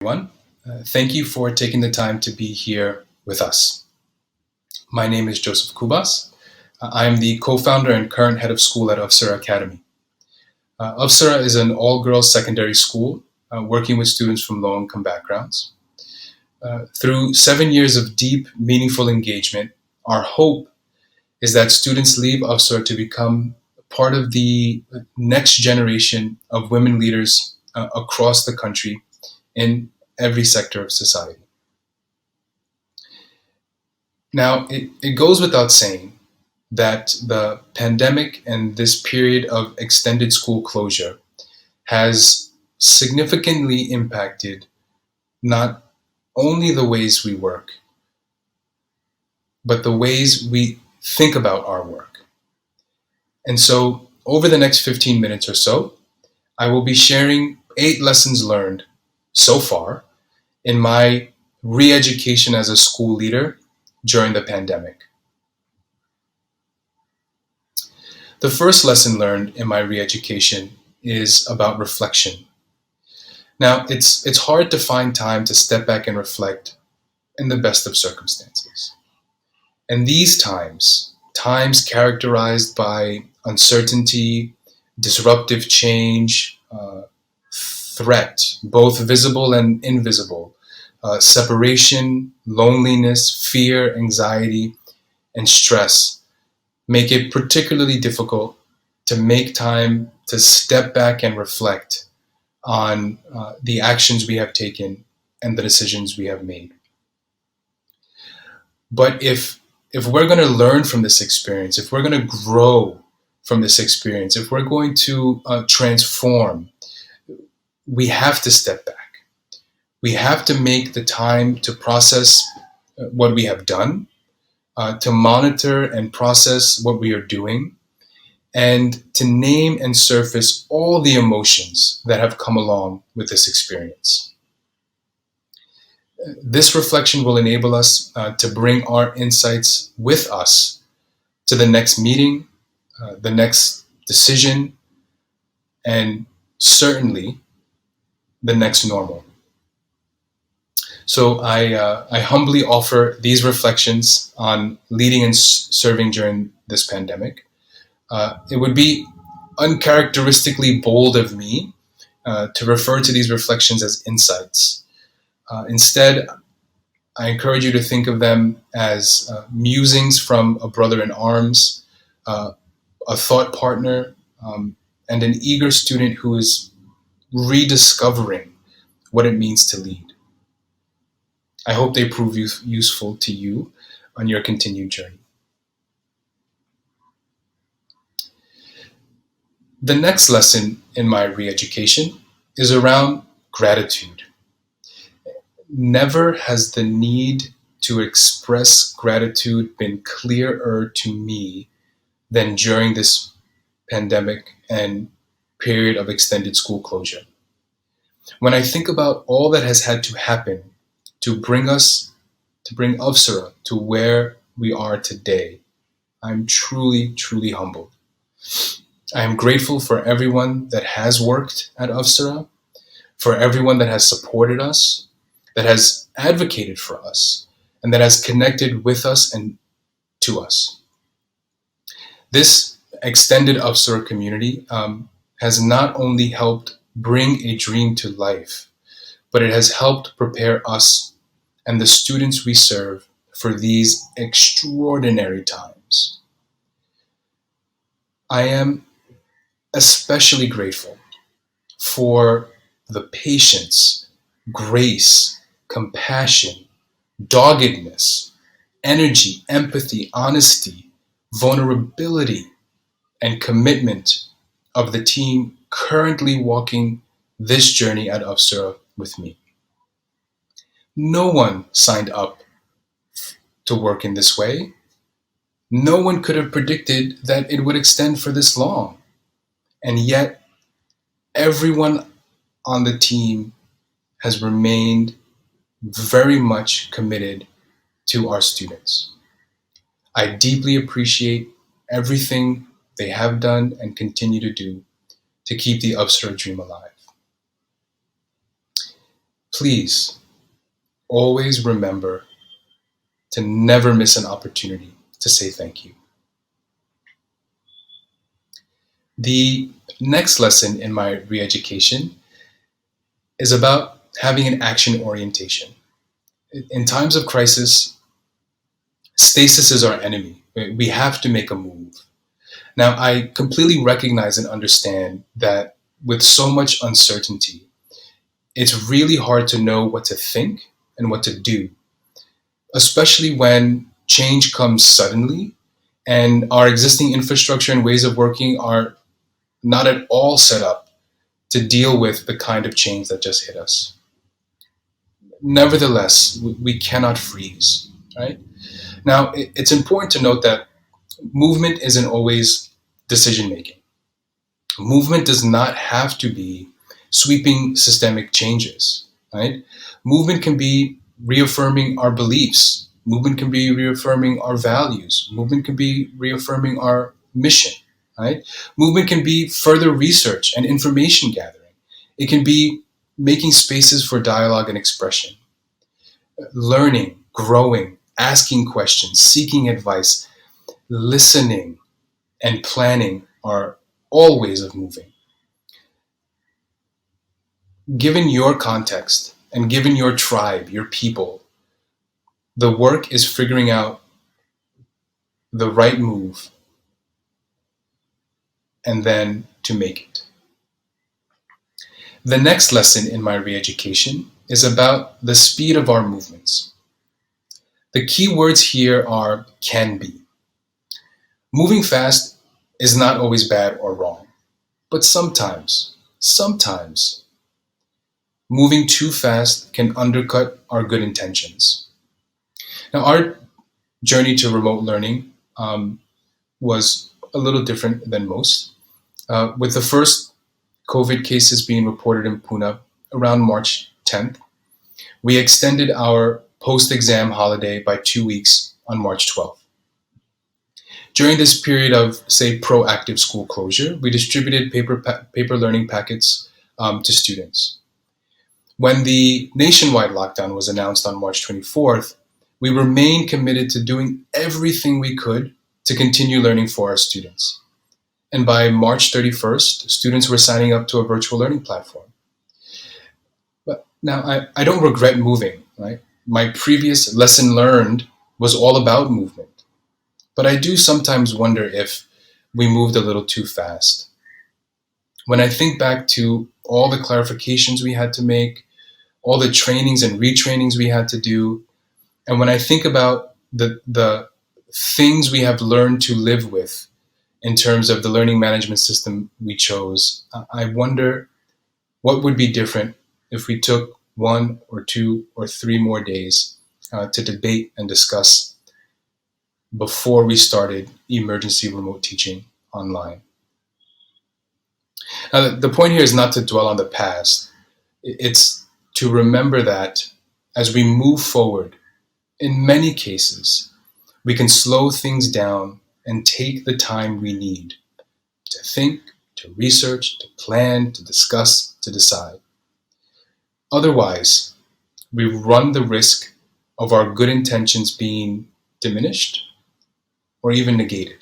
everyone. Thank you for taking the time to be here with us. My name is Joseph Kubas. I am the co-founder and current head of school at Avasara Academy. Avasara is an all-girls secondary school working with students from low-income backgrounds. Through 7 years of deep, meaningful engagement, our hope is that students leave Avasara to become part of the next generation of women leaders across the country in every sector of society. Now, it goes without saying that the pandemic and this period of extended school closure has significantly impacted not only the ways we work, but the ways we think about our work. And so, over the next 15 minutes or so, I will be sharing 8 lessons learned so far in my re-education as a school leader during the pandemic. The first lesson learned in my re-education is about reflection. Now, it's hard to find time to step back and reflect in the best of circumstances. And these times characterized by uncertainty, disruptive change, threat, both visible and invisible, separation, loneliness, fear, anxiety, and stress, make it particularly difficult to make time to step back and reflect on the actions we have taken and the decisions we have made. But if we're going to learn from this experience, if we're going to grow from this experience, if we're going to transform, we have to step back. We have to make the time to process what we have done, to monitor and process what we are doing, and to name and surface all the emotions that have come along with this experience. This reflection will enable us to bring our insights with us to the next meeting, the next decision, and certainly the next normal. So I humbly offer these reflections on leading and serving during this pandemic. It would be uncharacteristically bold of me to refer to these reflections as insights. Instead, I encourage you to think of them as musings from a brother in arms, a thought partner, and an eager student who is rediscovering what it means to lead. I hope they prove useful to you on your continued journey. The next lesson in my re-education is around gratitude. Never has the need to express gratitude been clearer to me than during this pandemic and period of extended school closure. When I think about all that has had to happen to bring Avasara to where we are today, I'm truly, truly humbled. I am grateful for everyone that has worked at Avasara, for everyone that has supported us, that has advocated for us, and that has connected with us and to us. This extended Avasara community has not only helped bring a dream to life, but it has helped prepare us and the students we serve for these extraordinary times. I am especially grateful for the patience, grace, compassion, doggedness, energy, empathy, honesty, vulnerability, and commitment of the team currently walking this journey at Avasara with me. No one signed up to work in this way. No one could have predicted that it would extend for this long. And yet, everyone on the team has remained very much committed to our students. I deeply appreciate everything they have done and continue to do to keep the Avasara dream alive. Please always remember to never miss an opportunity to say thank you. The next lesson in my re education is about having an action orientation. In times of crisis, stasis is our enemy. We have to make a move. Now, I completely recognize and understand that with so much uncertainty, it's really hard to know what to think and what to do, especially when change comes suddenly and our existing infrastructure and ways of working are not at all set up to deal with the kind of change that just hit us. Nevertheless, we cannot freeze, right? Now, it's important to note that movement isn't always decision making. Movement does not have to be sweeping systemic changes, right? Movement can be reaffirming our beliefs. Movement can be reaffirming our values. Movement can be reaffirming our mission, right? Movement can be further research and information gathering. It can be making spaces for dialogue and expression, learning, growing, asking questions, seeking advice, listening, and planning are all ways of moving. Given your context and given your tribe, your people, the work is figuring out the right move and then to make it. The next lesson in my re education is about the speed of our movements. The key words here are can be. Moving fast is not always bad or wrong, but sometimes, moving too fast can undercut our good intentions. Now, our journey to remote learning was a little different than most. With the first COVID cases being reported in Pune around March 10th, we extended our post exam holiday by 2 weeks on March 12th. During this period of, say, proactive school closure, we distributed paper learning packets to students. When the nationwide lockdown was announced on March 24th, we remained committed to doing everything we could to continue learning for our students. And by March 31st, students were signing up to a virtual learning platform. But now I don't regret moving, right? My previous lesson learned was all about movement. But I do sometimes wonder if we moved a little too fast. When I think back to all the clarifications we had to make, all the trainings and retrainings we had to do, and when I think about the things we have learned to live with in terms of the learning management system we chose, I wonder what would be different if we took 1 or 2 or 3 more days to debate and discuss before we started emergency remote teaching online. Now, the point here is not to dwell on the past. It's to remember that as we move forward, in many cases, we can slow things down and take the time we need to think, to research, to plan, to discuss, to decide. Otherwise, we run the risk of our good intentions being diminished or even negated.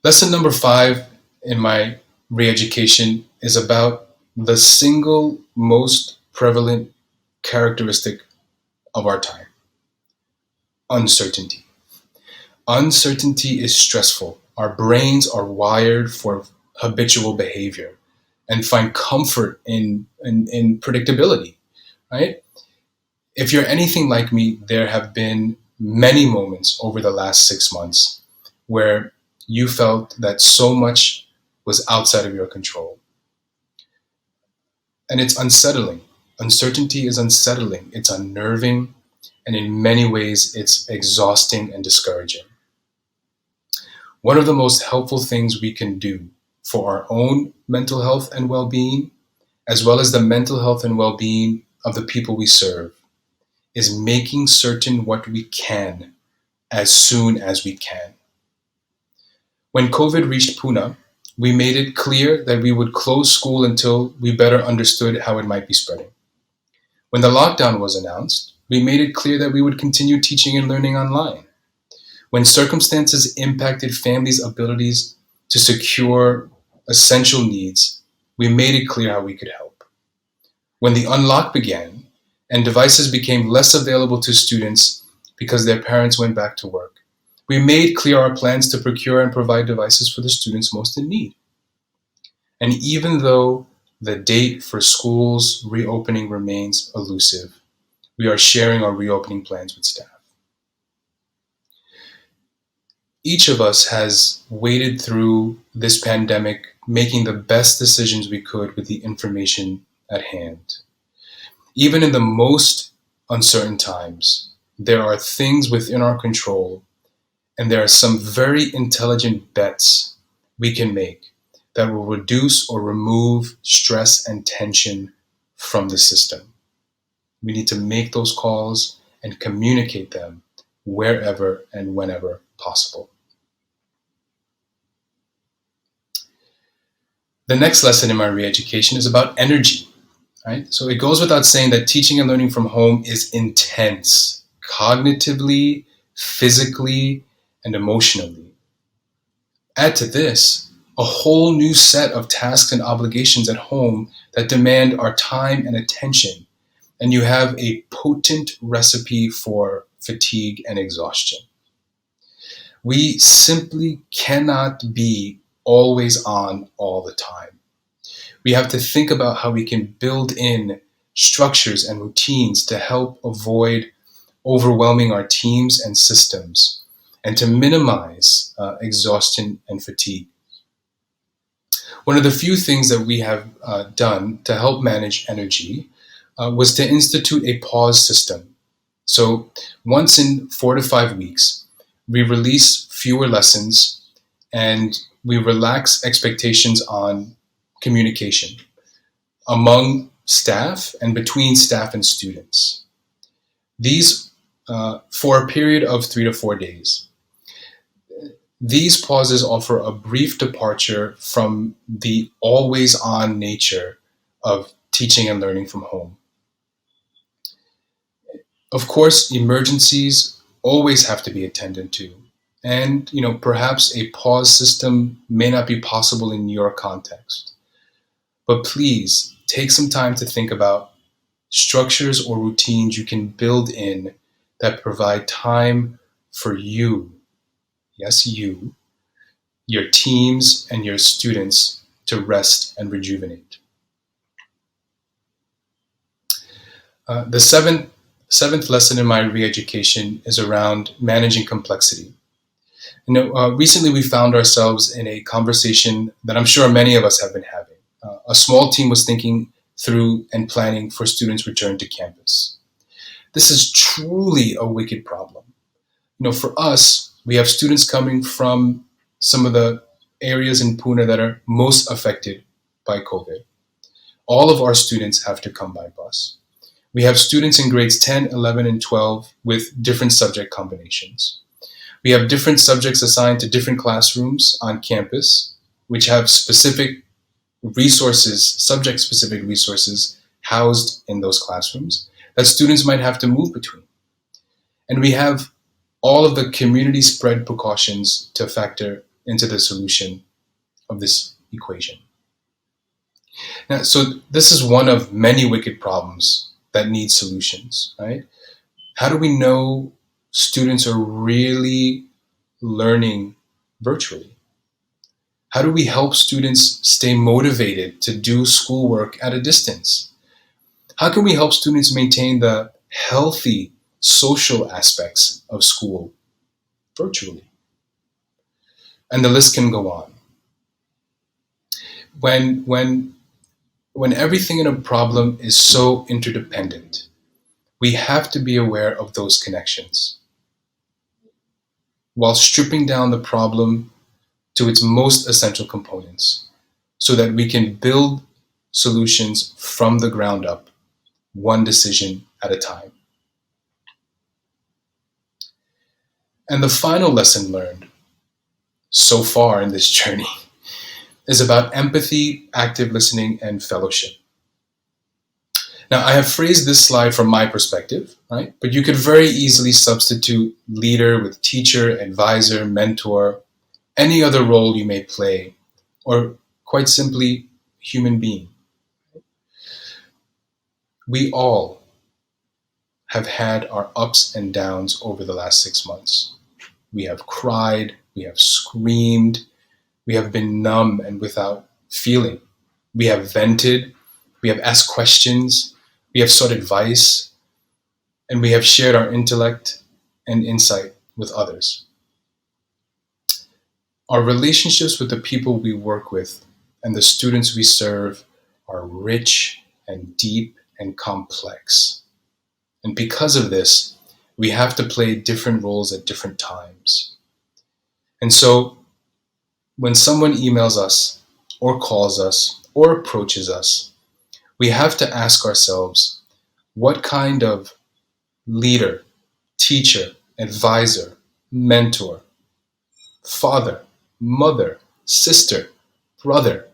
Lesson number 5 in my re-education is about the single most prevalent characteristic of our time: uncertainty. Uncertainty is stressful. Our brains are wired for habitual behavior and find comfort in predictability, right? If you're anything like me, there have been many moments over the last 6 months where you felt that so much was outside of your control. And it's unsettling. Uncertainty is unsettling, it's unnerving, and in many ways, it's exhausting and discouraging. One of the most helpful things we can do for our own mental health and well being, as well as the mental health and well being of the people we serve, is making certain what we can as soon as we can. When COVID reached Pune, we made it clear that we would close school until we better understood how it might be spreading. When the lockdown was announced, we made it clear that we would continue teaching and learning online. When circumstances impacted families' abilities to secure essential needs, we made it clear how we could help. When the unlock began and devices became less available to students because their parents went back to work, we made clear our plans to procure and provide devices for the students most in need. And even though the date for schools reopening remains elusive, we are sharing our reopening plans with staff. Each of us has waded through this pandemic, making the best decisions we could with the information at hand. Even in the most uncertain times, there are things within our control, and there are some very intelligent bets we can make that will reduce or remove stress and tension from the system. We need to make those calls and communicate them wherever and whenever possible. The next lesson in my re-education is about energy, right? So it goes without saying that teaching and learning from home is intense, cognitively, physically, and emotionally. Add to this a whole new set of tasks and obligations at home that demand our time and attention, and you have a potent recipe for fatigue and exhaustion. We simply cannot be always on all the time. We have to think about how we can build in structures and routines to help avoid overwhelming our teams and systems and to minimize exhaustion and fatigue. One of the few things that we have done to help manage energy was to institute a pause system. So once in 4 to 5 weeks, we release fewer lessons and we relax expectations on communication among staff and between staff and students. These, for a period of 3 to 4 days. These pauses offer a brief departure from the always on nature of teaching and learning from home. Of course, emergencies always have to be attended to. And, perhaps a pause system may not be possible in your context. But please take some time to think about structures or routines you can build in that provide time for you, yes, you, your teams, and your students to rest and rejuvenate. The seventh lesson in my re-education is around managing complexity. Recently we found ourselves in a conversation that I'm sure many of us have been having. A small team was thinking through and planning for students' return to campus. This is truly a wicked problem. For us, we have students coming from some of the areas in Pune that are most affected by COVID. All of our students have to come by bus. We have students in grades 10, 11, and 12 with different subject combinations. We have different subjects assigned to different classrooms on campus, which have specific resources, subject-specific resources housed in those classrooms that students might have to move between. And we have all of the community spread precautions to factor into the solution of this equation. Now, so this is one of many wicked problems that need solutions, right? How do we know students are really learning virtually? How do we help students stay motivated to do schoolwork at a distance? How can we help students maintain the healthy social aspects of school virtually? And the list can go on. When everything in a problem is so interdependent, we have to be aware of those connections while stripping down the problem to its most essential components so that we can build solutions from the ground up, one decision at a time. And the final lesson learned so far in this journey is about empathy, active listening, and fellowship. Now, I have phrased this slide from my perspective, right? But you could very easily substitute leader with teacher, advisor, mentor, any other role you may play, or quite simply, human being. We all have had our ups and downs over the last 6 months. We have cried, we have screamed, we have been numb and without feeling. We have vented, we have asked questions, we have sought advice, and we have shared our intellect and insight with others. Our relationships with the people we work with and the students we serve are rich and deep and complex. And because of this, we have to play different roles at different times. And so when someone emails us or calls us or approaches us, we have to ask ourselves, what kind of leader, teacher, advisor, mentor, father, mother, sister, brother,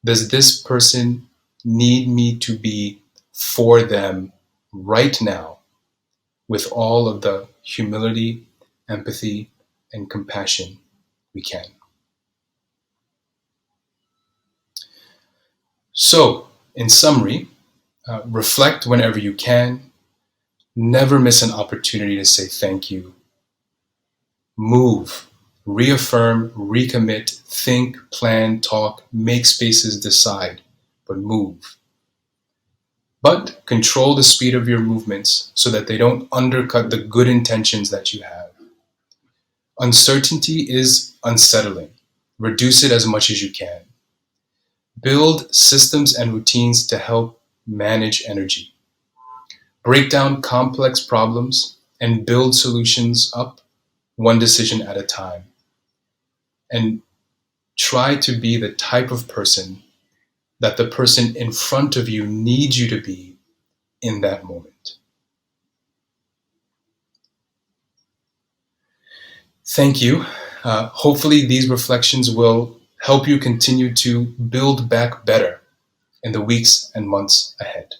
does this person need me to be for them right now with all of the humility, empathy, and compassion we can? So, in summary, reflect whenever you can. Never miss an opportunity to say thank you. Move, reaffirm, recommit, think, plan, talk, make spaces, decide, but move. But control the speed of your movements so that they don't undercut the good intentions that you have. Uncertainty is unsettling. Reduce it as much as you can. Build systems and routines to help manage energy. Break down complex problems and build solutions up one decision at a time. And try to be the type of person that the person in front of you needs you to be in that moment. Thank you. Hopefully, these reflections will help you continue to build back better in the weeks and months ahead.